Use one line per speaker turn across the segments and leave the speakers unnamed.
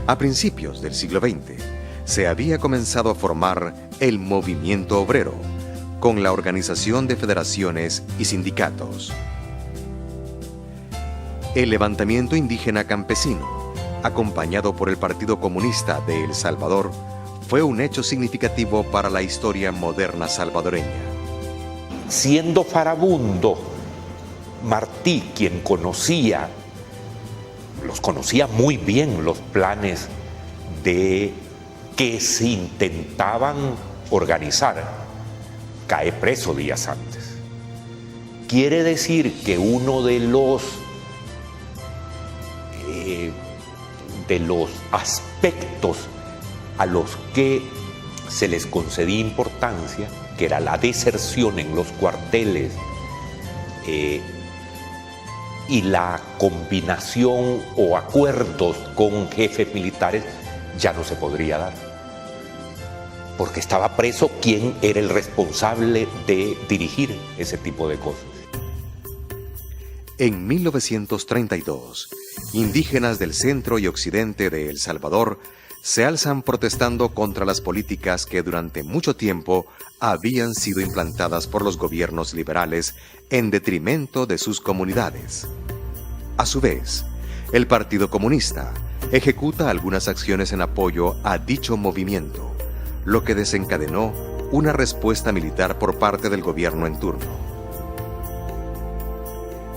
A principios del siglo XX, se había comenzado a formar el movimiento obrero, con la organización de federaciones y sindicatos. El levantamiento indígena campesino, acompañado por el Partido Comunista de El Salvador, fue un hecho significativo para la historia moderna salvadoreña.
Siendo farabundo, Martí, quien los conocía muy bien los planes de que se intentaban organizar, cae preso días antes. Quiere decir que uno de los aspectos a los que se les concedía importancia, que era la deserción en los cuarteles y la combinación o acuerdos con jefes militares, ya no se podría dar, porque estaba preso quien era el responsable de dirigir ese tipo de cosas.
En 1932, indígenas del centro y occidente de El Salvador se alzan protestando contra las políticas que durante mucho tiempo habían sido implantadas por los gobiernos liberales en detrimento de sus comunidades. A su vez, el Partido Comunista ejecuta algunas acciones en apoyo a dicho movimiento, lo que desencadenó una respuesta militar por parte del gobierno en turno.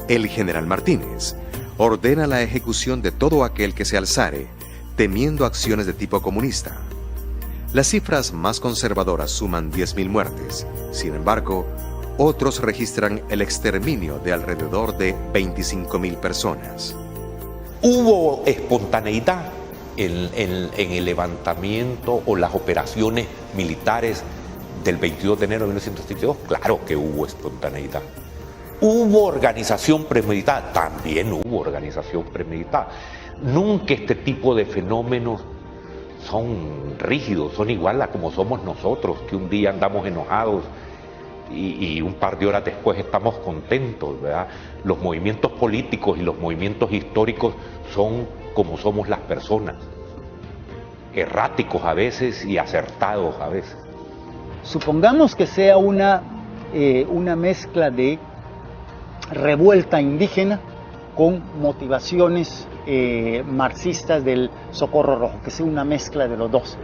El general Martínez ordena la ejecución de todo aquel que se alzare, temiendo acciones de tipo comunista. Las cifras más conservadoras suman 10.000 muertes. Sin embargo, otros registran el exterminio de alrededor de 25.000 personas.
Hubo espontaneidad en el levantamiento o las operaciones militares del 22 de enero de 1932. Claro que hubo espontaneidad. ¿Hubo organización premeditada? También hubo organización premeditada. Nunca este tipo de fenómenos son rígidos, son igual a como somos nosotros, que un día andamos enojados y un par de horas después estamos contentos, ¿verdad? Los movimientos políticos y los movimientos históricos son como somos las personas, erráticos a veces y acertados a veces.
Supongamos que sea una mezcla de revuelta indígena con motivaciones marxistas del Socorro Rojo, que sea una mezcla de los dos.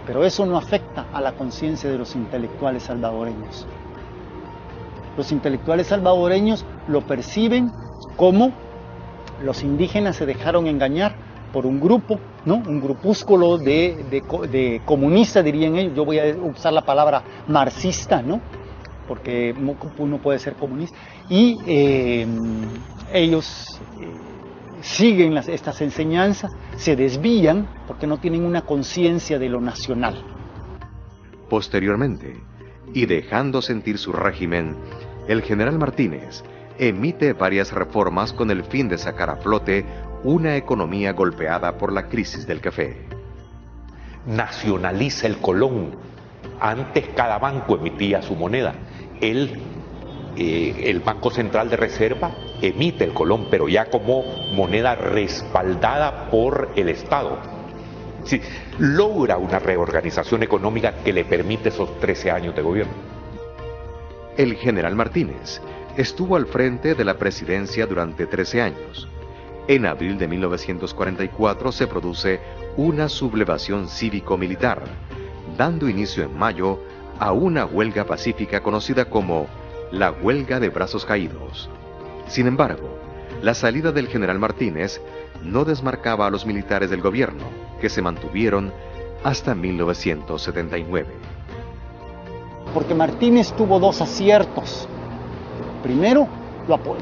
Pero eso no afecta a la conciencia de los intelectuales salvadoreños. Los intelectuales salvadoreños lo perciben como los indígenas se dejaron engañar por un grupo, ¿no? Un grupúsculo de comunistas, dirían ellos. Yo voy a usar la palabra marxista, ¿no? Porque uno puede ser comunista, y ellos siguen estas enseñanzas, se desvían porque no tienen una conciencia de lo nacional.
Posteriormente, y dejando sentir su régimen, el general Martínez emite varias reformas con el fin de sacar a flote una economía golpeada por la crisis del café.
Nacionaliza el colón. Antes cada banco emitía su moneda. El Banco Central de Reserva emite el colón, pero ya como moneda respaldada por el Estado. Sí, logra una reorganización económica que le permite esos 13 años de gobierno.
El general Martínez estuvo al frente de la presidencia durante 13 años. En abril de 1944 se produce una sublevación cívico-militar, dando inicio en mayo a una huelga pacífica conocida como la Huelga de Brazos Caídos. Sin embargo, la salida del general Martínez no desmarcaba a los militares del gobierno, que se mantuvieron hasta 1979.
Porque Martínez tuvo dos aciertos. Primero,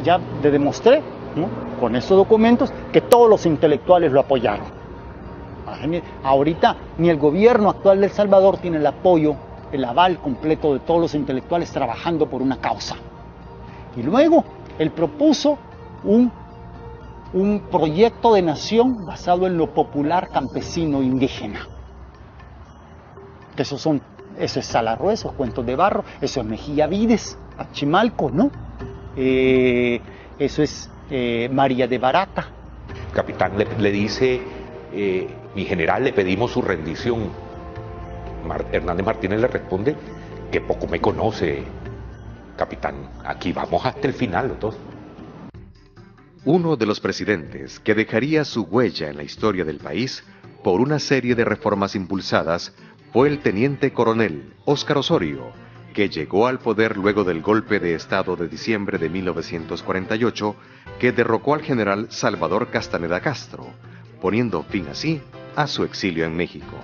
ya le demostré, ¿no?, con esos documentos, que todos los intelectuales lo apoyaron. Ahorita ni el gobierno actual de El Salvador tiene el apoyo, el aval completo de todos los intelectuales trabajando por una causa. Y luego, él propuso un proyecto de nación basado en lo popular campesino indígena. Eso es Salarrueso, Cuentos de Barro, eso es Mejía Vides, Chimalco, ¿no? Eso es María de Barata.
El capitán le dice, mi general, le pedimos su rendición. Hernández Martínez le responde que poco me conoce, capitán, aquí vamos hasta el final los dos.
Uno de los presidentes que dejaría su huella en la historia del país por una serie de reformas impulsadas fue el teniente coronel Óscar Osorio, que llegó al poder luego del golpe de Estado de diciembre de 1948 que derrocó al general Salvador Castaneda Castro, poniendo fin así a su exilio en México.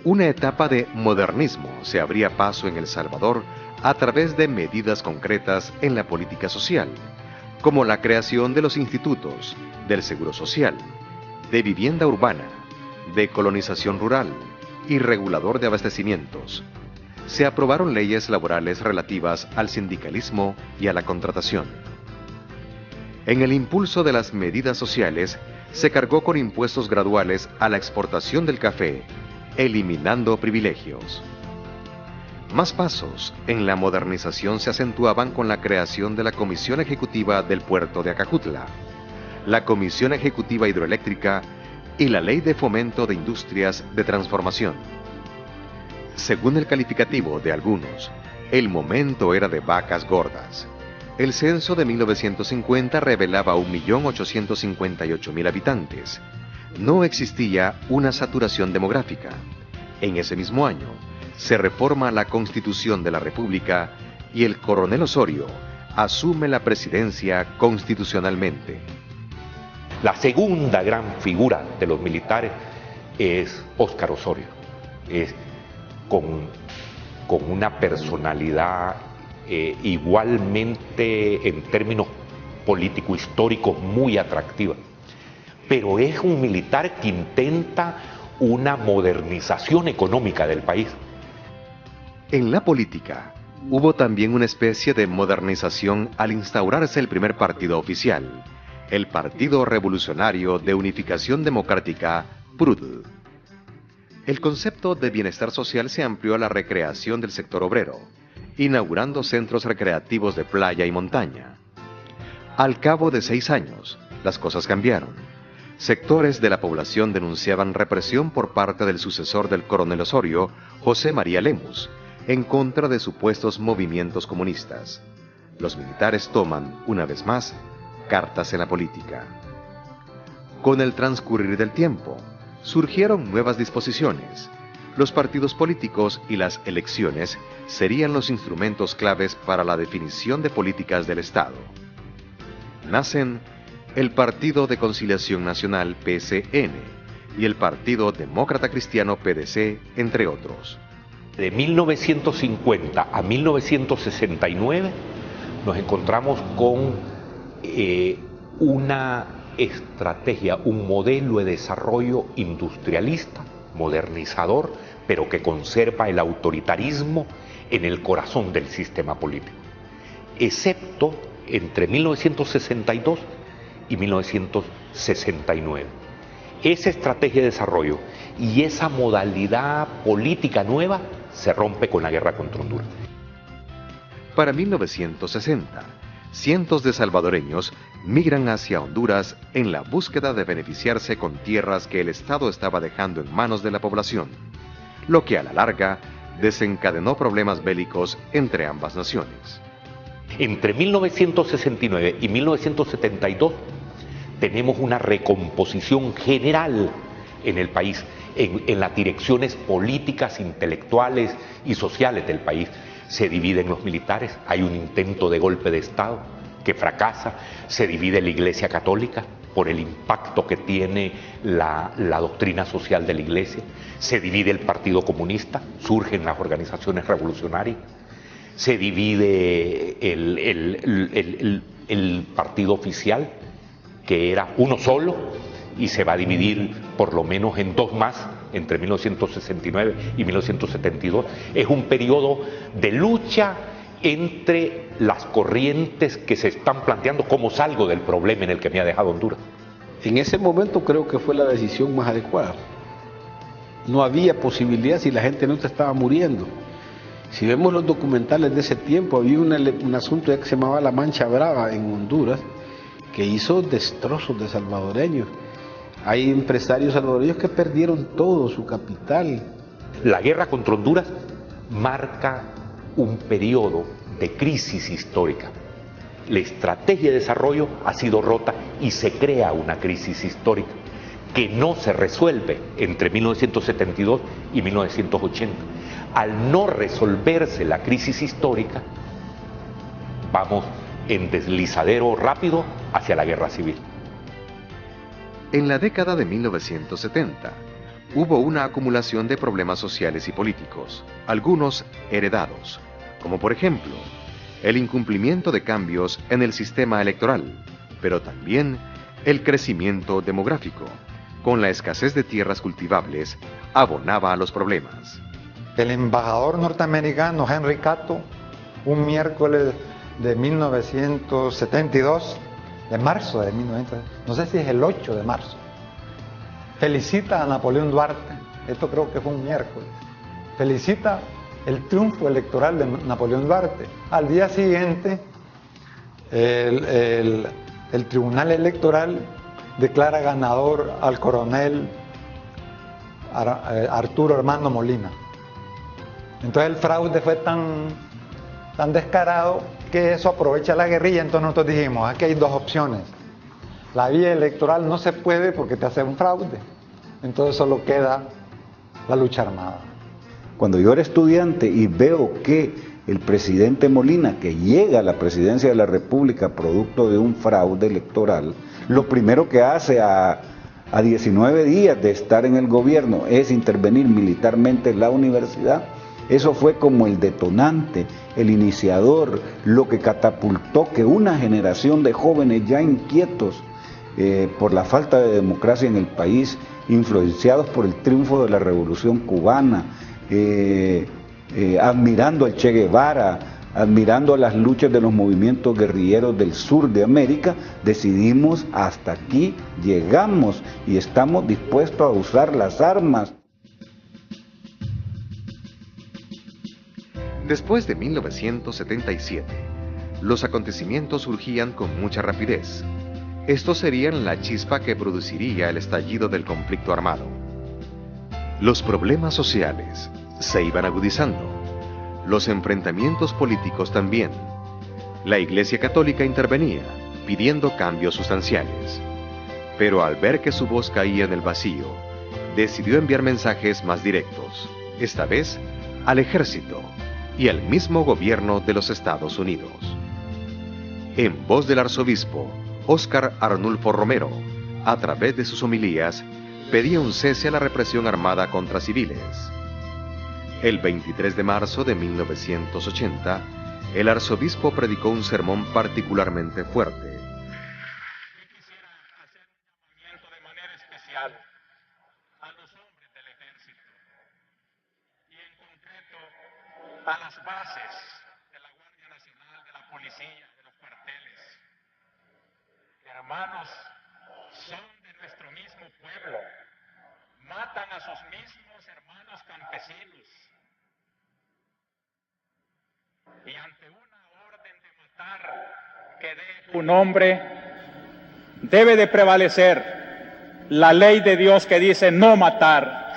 Una etapa de modernismo se abría paso en El Salvador a través de medidas concretas en la política social, como la creación de los institutos, del seguro social, de vivienda urbana, de colonización rural y regulador de abastecimientos. Se aprobaron leyes laborales relativas al sindicalismo y a la contratación. En el impulso de las medidas sociales, se cargó con impuestos graduales a la exportación del café, eliminando privilegios. Más pasos en la modernización se acentuaban con la creación de la Comisión Ejecutiva del Puerto de Acajutla, la Comisión Ejecutiva Hidroeléctrica y la Ley de Fomento de Industrias de Transformación. Según el calificativo de algunos, el momento era de vacas gordas. El censo de 1950 revelaba 1.858.000 habitantes. No existía una saturación demográfica. En ese mismo año, se reforma la Constitución de la República y el coronel Osorio asume la presidencia constitucionalmente.
La segunda gran figura de los militares es Óscar Osorio. Es con una personalidad igualmente en términos político-históricos muy atractiva. Pero es un militar que intenta una modernización económica del país.
En la política, hubo también una especie de modernización al instaurarse el primer partido oficial, el Partido Revolucionario de Unificación Democrática, PRUD. El concepto de bienestar social se amplió a la recreación del sector obrero, inaugurando centros recreativos de playa y montaña. Al cabo de 6 años, las cosas cambiaron. Sectores de la población denunciaban represión por parte del sucesor del coronel Osorio, José María Lemus, en contra de supuestos movimientos comunistas. Los militares toman, una vez más, cartas en la política. Con el transcurrir del tiempo, surgieron nuevas disposiciones. Los partidos políticos y las elecciones serían los instrumentos claves para la definición de políticas del Estado. Nacen el Partido de Conciliación Nacional, PCN, y el Partido Demócrata Cristiano, PDC, entre otros.
De 1950 a 1969 nos encontramos con una estrategia, un modelo de desarrollo industrialista, modernizador, pero que conserva el autoritarismo en el corazón del sistema político, excepto entre 1962 y 1969. Esa estrategia de desarrollo y esa modalidad política nueva se rompe con la guerra contra Honduras.
Para 1960, cientos de salvadoreños migran hacia Honduras en la búsqueda de beneficiarse con tierras que el Estado estaba dejando en manos de la población, lo que a la larga desencadenó problemas bélicos entre ambas naciones.
Entre 1969 y 1972 tenemos una recomposición general en el país, en las direcciones políticas, intelectuales y sociales del país. Se dividen los militares, hay un intento de golpe de Estado que fracasa, se divide la Iglesia Católica por el impacto que tiene la doctrina social de la Iglesia, se divide el Partido Comunista, surgen las organizaciones revolucionarias, se divide el partido oficial, que era uno solo, y se va a dividir por lo menos en 2 más, entre 1969 y 1972. Es un periodo de lucha entre las corrientes que se están planteando cómo salgo del problema en el que me ha dejado Honduras.
En ese momento creo que fue la decisión más adecuada. No había posibilidad si la gente no se estaba muriendo. Si vemos los documentales de ese tiempo, había un asunto que se llamaba La Mancha Brava en Honduras, que hizo destrozos de salvadoreños. Hay empresarios salvadoreños que perdieron todo su capital.
La guerra contra Honduras marca un periodo de crisis histórica. La estrategia de desarrollo ha sido rota y se crea una crisis histórica que no se resuelve entre 1972 y 1980. Al no resolverse la crisis histórica, vamos en deslizadero rápido hacia la guerra civil.
En la década de 1970, hubo una acumulación de problemas sociales y políticos, algunos heredados, como por ejemplo, el incumplimiento de cambios en el sistema electoral, pero también el crecimiento demográfico, con la escasez de tierras cultivables, abonaba a los problemas.
El embajador norteamericano Henry Cato, un miércoles de 1972, de marzo de 1972, no sé si es el 8 de marzo, felicita a Napoleón Duarte, esto creo que fue un miércoles, felicita el triunfo electoral de Napoleón Duarte. Al día siguiente, el Tribunal Electoral declara ganador al coronel Arturo Armando Molina. Entonces el fraude fue tan descarado que eso aprovecha la guerrilla. Entonces nosotros dijimos, aquí hay dos opciones. La vía electoral no se puede porque te hace un fraude. Entonces solo queda la lucha armada.
Cuando yo era estudiante y veo que el presidente Molina, que llega a la presidencia de la República producto de un fraude electoral, lo primero que hace a 19 días de estar en el gobierno es intervenir militarmente en la universidad, eso fue como el detonante, el iniciador, lo que catapultó que una generación de jóvenes ya inquietos por la falta de democracia en el país, influenciados por el triunfo de la Revolución Cubana, admirando al Che Guevara, admirando las luchas de los movimientos guerrilleros del sur de América, decidimos hasta aquí llegamos y estamos dispuestos a usar las armas.
Después de 1977, los acontecimientos surgían con mucha rapidez. Estos serían la chispa que produciría el estallido del conflicto armado. Los problemas sociales se iban agudizando, los enfrentamientos políticos también. La Iglesia Católica intervenía, pidiendo cambios sustanciales. Pero al ver que su voz caía en el vacío, decidió enviar mensajes más directos, esta vez al ejército y al mismo gobierno de los Estados Unidos. En voz del arzobispo Óscar Arnulfo Romero, a través de sus homilías, pedía un cese a la represión armada contra civiles. El 23 de marzo de 1980, el arzobispo predicó un sermón particularmente fuerte.
Yo quisiera hacer un llamamiento de manera especial a los hombres del ejército y en concreto a las bases de la Guardia Nacional, de la policía, de los cuarteles. Hermanos, son de nuestro mismo pueblo, matan a sus mismos hermanos campesinos. Y ante una orden de matar que dé un hombre, debe de prevalecer la ley de Dios que dice no matar.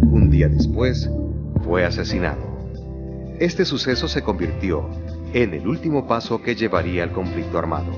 Un día después, fue asesinado. Este suceso se convirtió en el último paso que llevaría al conflicto armado.